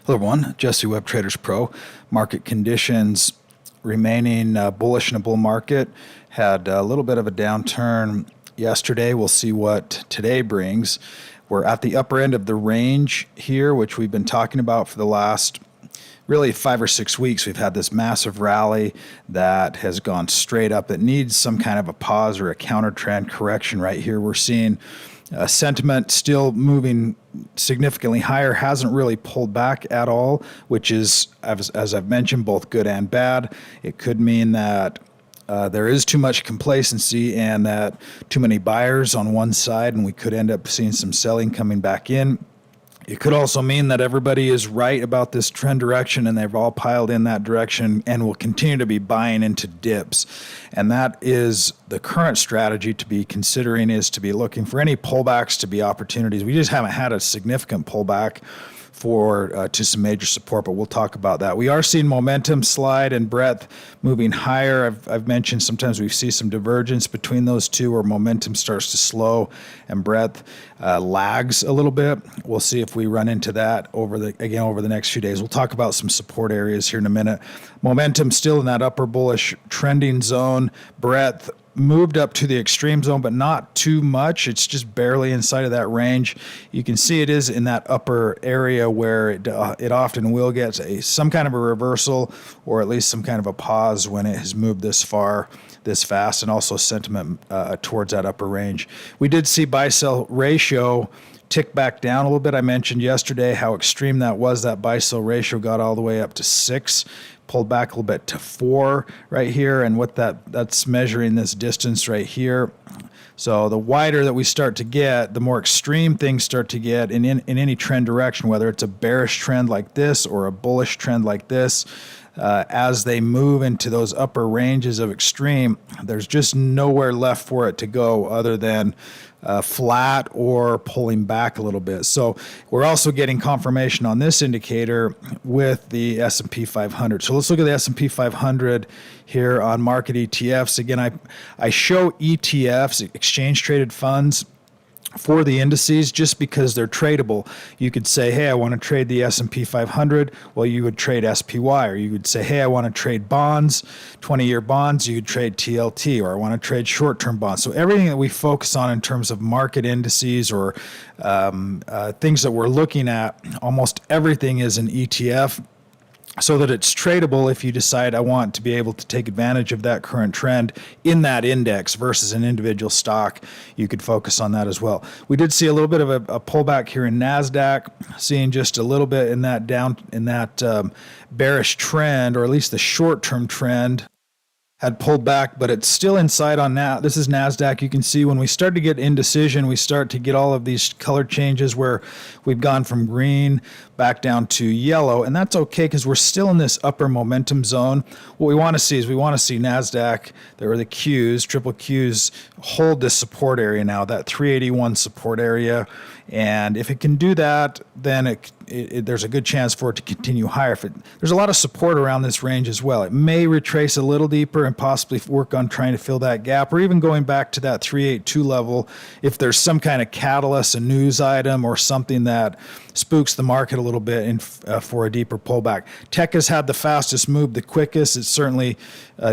Hello, everyone. Jesse Webb, TradersPro. Market conditions remaining bullish in a bull market. Had a little bit of a downturn yesterday. We'll see what today brings. We're at the upper end of the range here, which we've been talking about for the last really 5 or 6 weeks. We've had this massive rally that has gone straight up. It needs some kind of a pause or a counter trend correction right here. We're seeing sentiment still moving significantly higher, hasn't really pulled back at all, which is, as I've mentioned, both good and bad. It could mean that there is too much complacency and that too many buyers on one side, and we could end up seeing some selling coming back in. It could also mean that everybody is right about this trend direction and they've all piled in that direction and will continue to be buying into dips. And that is the current strategy to be considering, is to be looking for any pullbacks to be opportunities. We just haven't had a significant pullback to some major support, but we'll talk about that. We are seeing momentum slide and breadth moving higher. I've mentioned sometimes we see some divergence between those two where momentum starts to slow and breadth lags a little bit. We'll see if we run into that over the next few days. We'll talk about some support areas here in a minute. Momentum still in that upper bullish trending zone. Breadth moved up to the extreme zone, but not too much. It's just barely inside of that range. You can see it is in that upper area where it often will get some kind of a reversal or at least some kind of a pause when it has moved this far, this fast, and also sentiment towards that upper range. We did see buy-sell ratio tick back down a little bit. I mentioned yesterday how extreme that was. That buy-sell ratio got all the way up to 6. Pulled back a little bit to 4 right here, and what that's measuring this distance right here. So the wider that we start to get, the more extreme things start to get in any trend direction, whether it's a bearish trend like this or a bullish trend like this. As they move into those upper ranges of extreme, there's just nowhere left for it to go other than flat or pulling back a little bit. So we're also getting confirmation on this indicator with the S&P 500. So let's look at the S&P 500 here on market ETFs. Again, I show ETFs, exchange traded funds, for the indices just because they're tradable. You could say, hey, I want to trade the S&P 500. Well, you would trade SPY, or you would say, hey, I want to trade bonds, 20-year bonds. You would trade TLT, or I want to trade short-term bonds. So everything that we focus on in terms of market indices or things that we're looking at, almost everything is an ETF, so that it's tradable if you decide I want to be able to take advantage of that current trend in that index versus an individual stock. You could focus on that as well. We did see a little bit of a pullback here in NASDAQ, seeing just a little bit in that bearish trend, or at least the short-term trend had pulled back, but it's still inside on that. This is NASDAQ. You can see when we start to get indecision, we start to get all of these color changes where we've gone from green back down to yellow, and that's okay because we're still in this upper momentum zone. What we want to see is NASDAQ, there are the Qs, triple Qs, hold this support area now, that 381 support area. And if it can do that, then there's a good chance for it to continue higher. There's a lot of support around this range as well. It may retrace a little deeper and possibly work on trying to fill that gap, or even going back to that 382 level if there's some kind of catalyst, a news item, or something that spooks the market a little bit for a deeper pullback. Tech has had the fastest move, the quickest. It's certainly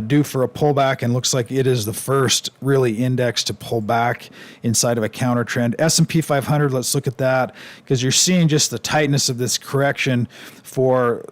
due for a pullback, and looks like it is the first really index to pull back inside of a counter trend. S&P 500, let's look at that, because you're seeing just the tightness of this correction for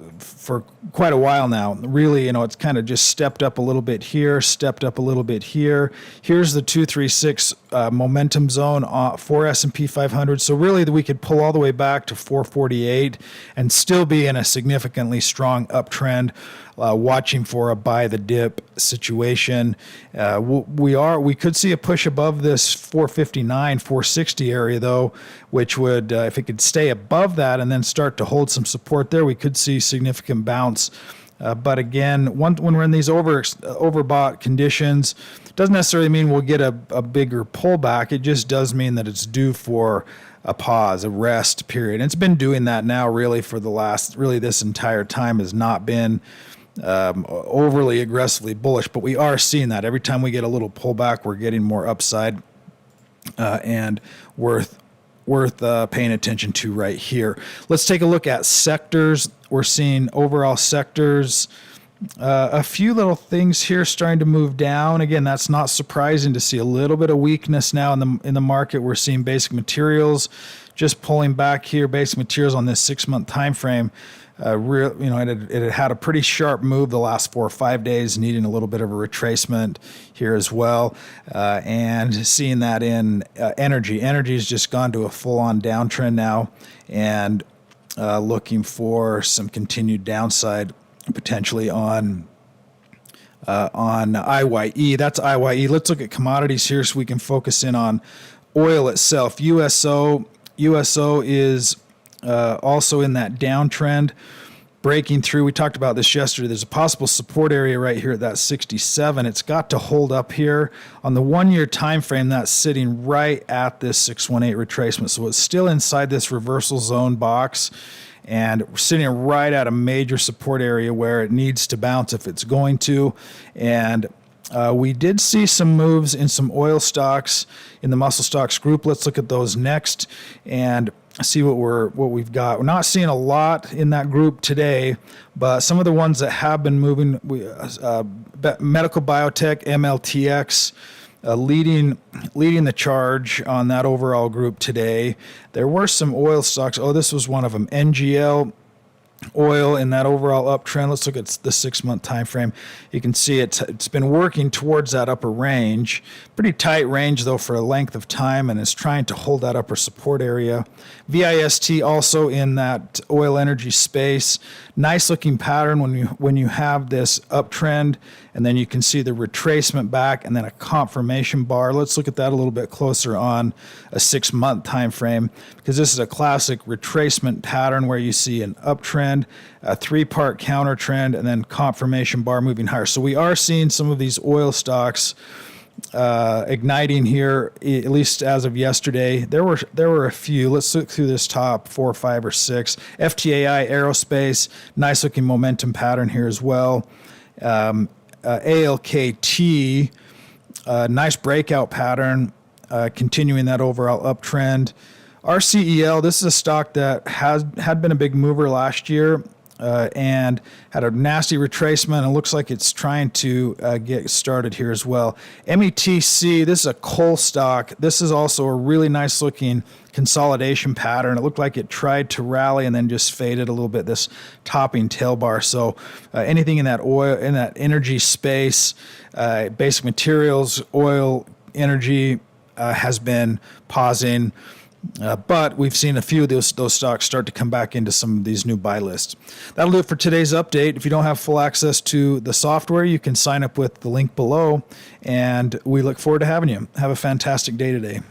quite a while now. Really, it's kind of just stepped up a little bit here, stepped up a little bit here. Here's the 236 momentum zone for S&P 500. So really, we could pull all the way back to 448 and still be in a significantly strong uptrend, watching for a buy the dip situation. We could see a push above this 459, 460 area though, which would, if it could stay above that and then start to hold some support there, we could see significant bounce. But again, when we're in these overbought conditions, doesn't necessarily mean we'll get a bigger pullback. It just does mean that it's due for a pause, a rest period. And it's been doing that now really for this entire time has not been overly aggressively bullish, but we are seeing that. Every time we get a little pullback, we're getting more upside and worth worth paying attention to right here. Let's take a look at sectors. We're seeing overall sectors, a few little things here starting to move down. Again, that's not surprising to see a little bit of weakness now in the market. We're seeing basic materials just pulling back here. Basic materials on this 6-month time frame. It had a pretty sharp move the last 4 or 5 days, needing a little bit of a retracement here as well. And seeing that in energy. Energy has just gone to a full-on downtrend now, and looking for some continued downside potentially on IYE. That's IYE. Let's look at commodities here so we can focus in on oil itself. USO is also in that downtrend, breaking through. We talked about this yesterday. There's a possible support area right here at that 67. It's got to hold up here. On the 1-year time frame, that's sitting right at this 618 retracement. So it's still inside this reversal zone box, and we're sitting right at a major support area where it needs to bounce if it's going to. And we did see some moves in some oil stocks in the muscle stocks group. Let's look at those next and see what we've got. We're not seeing a lot in that group today, but some of the ones that have been moving, medical biotech, MLTX, leading the charge on that overall group today. There were some oil stocks. Oh, this was one of them. NGL oil in that overall uptrend. Let's look at the 6-month time frame. You can see it's been working towards that upper range. Pretty tight range though for a length of time, and is trying to hold that upper support area. VIST also in that oil energy space. Nice looking pattern when you have this uptrend, and then you can see the retracement back and then a confirmation bar. Let's look at that a little bit closer on a 6-month time frame, because this is a classic retracement pattern where you see an uptrend, a 3-part counter trend, and then confirmation bar moving higher. So we are seeing some of these oil stocks igniting here, at least as of yesterday. There were a few. Let's look through this top 4 or 5 or 6. FTAI Aerospace, nice looking momentum pattern here as well. ALKT, nice breakout pattern, continuing that overall uptrend. RCEL, this is a stock that had been a big mover last year, and had a nasty retracement, and looks like it's trying to get started here as well. METC, this is a coal stock. This is also a really nice looking consolidation pattern. It looked like it tried to rally and then just faded a little bit, this topping tail bar. So anything in that oil, in that energy space, basic materials, oil, energy has been pausing. But we've seen a few of those stocks start to come back into some of these new buy lists. That'll do it for today's update. If you don't have full access to the software, you can sign up with the link below, and we look forward to having you. Have a fantastic day today.